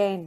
10,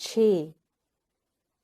6,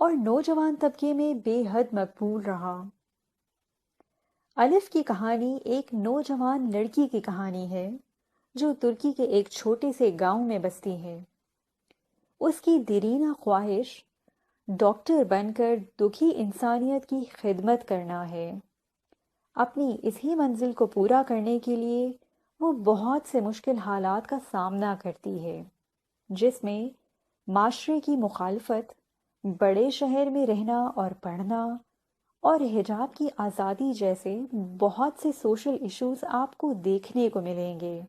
اور نوجوان طبقے میں بے حد مقبول رہا۔ الف کی کہانی ایک نوجوان لڑکی کی کہانی ہے جو ترکی کے ایک چھوٹے سے گاؤں میں بستی ہے۔ اس کی دیرینہ خواہش ڈاکٹر بن کر دکھی انسانیت کی خدمت کرنا ہے۔ اپنی اسی منزل کو پورا کرنے کے لیے وہ بہت سے مشکل حالات کا سامنا کرتی ہے، جس میں معاشرے کی مخالفت، بڑے شہر میں رہنا اور پڑھنا، اور حجاب کی آزادی جیسے بہت سے سوشل ایشوز آپ کو دیکھنے کو ملیں گے۔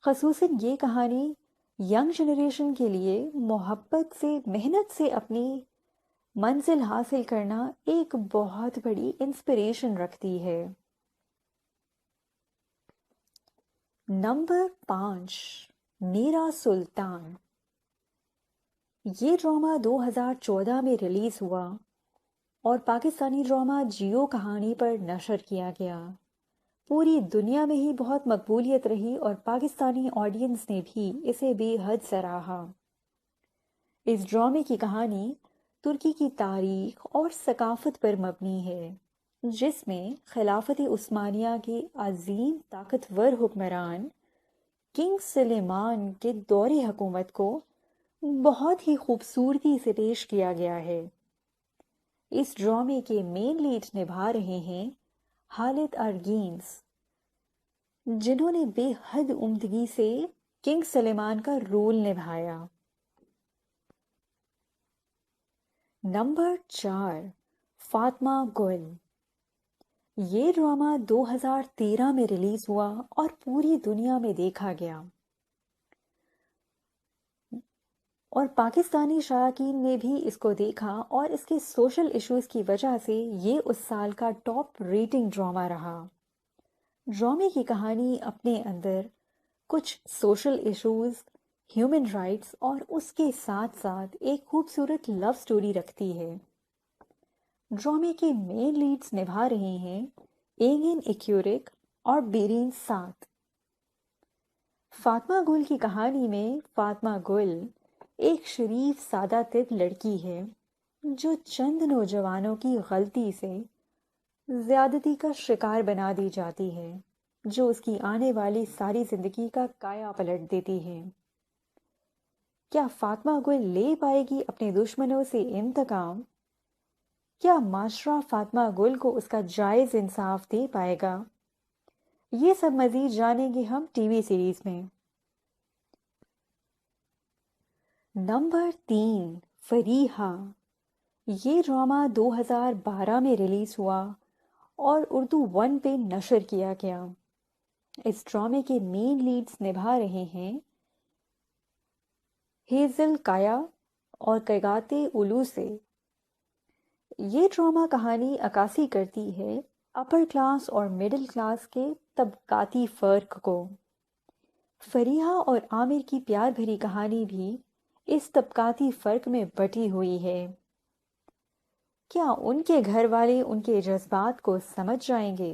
خصوصاً یہ کہانی ینگ جنریشن کے لیے محبت سے، محنت سے اپنی منزل حاصل کرنا ایک بہت بڑی انسپریشن رکھتی ہے۔ نمبر 5، میرا سلطان۔ یہ ڈرامہ 2014 میں ریلیز ہوا اور پاکستانی ڈرامہ جیو کہانی پر نشر کیا گیا۔ پوری دنیا میں ہی بہت مقبولیت رہی اور پاکستانی آڈینس نے بھی اسے بے حد سراہا۔ اس ڈرامے کی کہانی ترکی کی تاریخ اور ثقافت پر مبنی ہے، جس میں خلافت عثمانیہ کے عظیم طاقتور حکمران کنگ سلیمان کے دور حکومت کو بہت ہی خوبصورتی سے پیش کیا گیا ہے۔ اس ڈرامے کے مین لیڈ نبھا رہے ہیں خالد ارگینز، جنہوں نے بے حد عمدگی سے کنگ سلیمان کا رول نبھایا۔ نمبر 4، فاطمہ گل۔ یہ ڈرامہ 2013 میں ریلیز ہوا اور پوری دنیا میں دیکھا گیا، اور پاکستانی شائقین نے بھی اس کو دیکھا، اور اس کے سوشل ایشوز کی وجہ سے یہ اس سال کا ٹاپ ریٹنگ ڈرامہ رہا۔ ڈرامے کی کہانی اپنے اندر کچھ سوشل ایشوز، ہیومن رائٹس اور اس کے ساتھ ساتھ ایک خوبصورت لو سٹوری رکھتی ہے۔ ڈرامے کے مین لیڈز نبھا رہے ہیں اینگن ایکیورک اور بیرین سات۔ فاطمہ گل کی کہانی میں فاطمہ گل ایک شریف سادہ طب لڑکی ہے جو چند نوجوانوں کی غلطی سے زیادتی کا شکار بنا دی جاتی ہے، جو اس کی آنے والی ساری زندگی کا کایا پلٹ دیتی ہے۔ کیا فاطمہ گل لے پائے گی اپنے دشمنوں سے انتقام؟ کیا معاشرہ فاطمہ گل کو اس کا جائز انصاف دے پائے گا؟ یہ سب مزید جانیں گے ہم ٹی وی سیریز میں۔ نمبر 3، فریحہ۔ یہ ڈرامہ 2012 میں ریلیز ہوا اور اردو 1 پہ نشر کیا گیا۔ اس ڈرامے کے مین لیڈز نبھا رہے ہیں ہیزل کایا اور کیگاتے اولو سے۔ یہ ڈرامہ کہانی عکاسی کرتی ہے اپر کلاس اور مڈل کلاس کے طبقاتی فرق کو۔ فریحہ اور عامر کی پیار بھری کہانی بھی اس طبقاتی فرق میں بٹی ہوئی ہے۔ کیا ان کے گھر والے ان کے جذبات کو سمجھ جائیں گے؟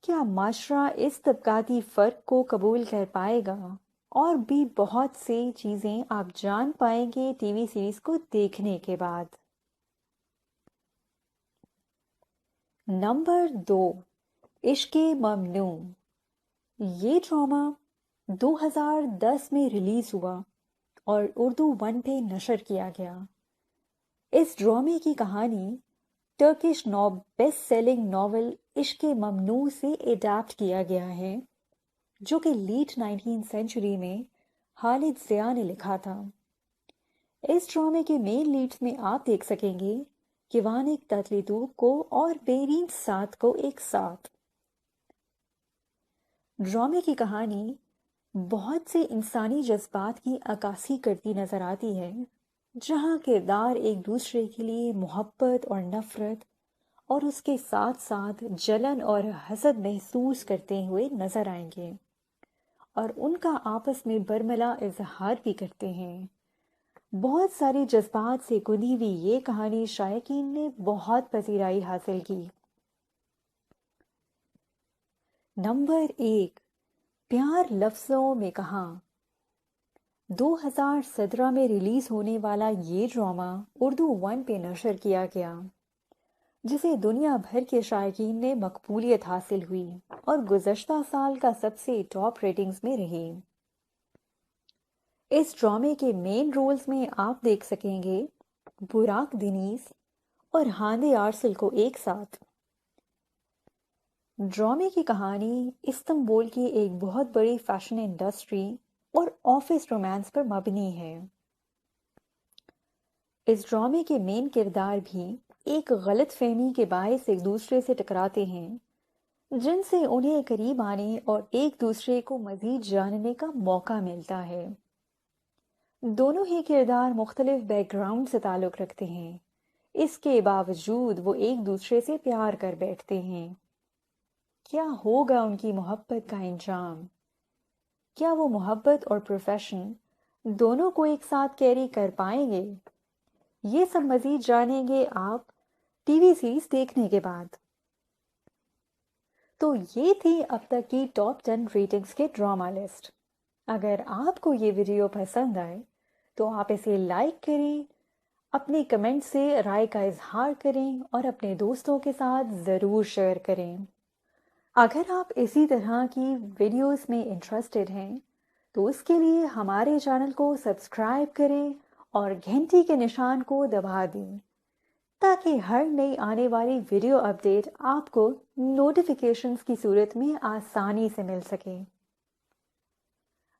کیا معاشرہ اس طبقاتی فرق کو قبول کر پائے گا؟ اور بھی بہت سی چیزیں آپ جان پائیں گے ٹی وی سیریز کو دیکھنے کے بعد۔ نمبر 2، عشق ممنوع۔ یہ ڈرامہ 2010 میں ریلیز ہوا اور اردو 1 پہ نشر کیا گیا۔ اس ڈرامے کی کہانی ٹرکش بیسٹ سیلنگ ناول عشق ممنوع سے اڈیپٹ کیا گیا ہے، جو کہ لیٹ 19 سینچری میں خالد ضیاء نے لکھا تھا۔ اس ڈرامے کے مین لیڈز میں آپ دیکھ سکیں گے کیوانک تتلیتو کو اور بیرین سات کو ایک ساتھ۔ ڈرامے کی کہانی بہت سے انسانی جذبات کی عکاسی کرتی نظر آتی ہے، جہاں کردار ایک دوسرے کے لیے محبت اور نفرت اور اس کے ساتھ ساتھ جلن اور حسد محسوس کرتے ہوئے نظر آئیں گے، اور ان کا آپس میں برملا اظہار بھی کرتے ہیں۔ بہت سارے جذبات سے گندی ہوئی یہ کہانی شائقین نے بہت پذیرائی حاصل کی۔ نمبر 1، پیار لفظوں میں کہاں۔ 2017 میں ریلیز ہونے والا یہ ڈرامہ اردو 1 پہ نشر کیا گیا، جسے دنیا بھر کے شائقین نے مقبولیت حاصل ہوئی اور گزشتہ سال کا سب سے ٹاپ ریٹنگز میں رہی۔ اس ڈرامے کے مین رولز میں آپ دیکھ سکیں گے براک دینیز اور ہاندے آرسل کو ایک ساتھ۔ ڈرامے کی کہانی استنبول کی ایک بہت بڑی فیشن انڈسٹری اور آفس رومانس پر مبنی ہے۔ اس ڈرامے کے مین کردار بھی ایک غلط فہمی کے باعث ایک دوسرے سے ٹکراتے ہیں، جن سے انہیں قریب آنے اور ایک دوسرے کو مزید جاننے کا موقع ملتا ہے۔ دونوں ہی کردار مختلف بیک گراؤنڈ سے تعلق رکھتے ہیں، اس کے باوجود وہ ایک دوسرے سے پیار کر بیٹھتے ہیں۔ کیا ہوگا ان کی محبت کا انجام؟ کیا وہ محبت اور پروفیشن دونوں کو ایک ساتھ کیری کر پائیں گے؟ یہ سب مزید جانیں گے آپ ٹی وی سیریز دیکھنے کے بعد۔ تو یہ تھی اب تک کی ٹاپ 10 ریٹنگز کے ڈرامہ لسٹ۔ اگر آپ کو یہ ویڈیو پسند آئے تو آپ اسے لائک کریں، اپنے کمنٹ سے رائے کا اظہار کریں اور اپنے دوستوں کے ساتھ ضرور شیئر کریں۔ اگر آپ اسی طرح کی ویڈیوز میں انٹرسٹڈ ہیں تو اس کے لیے ہمارے چینل کو سبسکرائب کریں اور گھنٹی کے نشان کو دبا دیں تاکہ ہر نئی آنے والی ویڈیو اپڈیٹ آپ کو نوٹیفیکیشنز کی صورت میں آسانی سے مل سکے۔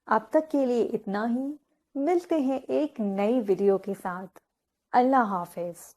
اب تک کے لیے اتنا ہی، ملتے ہیں ایک نئی ویڈیو کے ساتھ۔ اللہ حافظ۔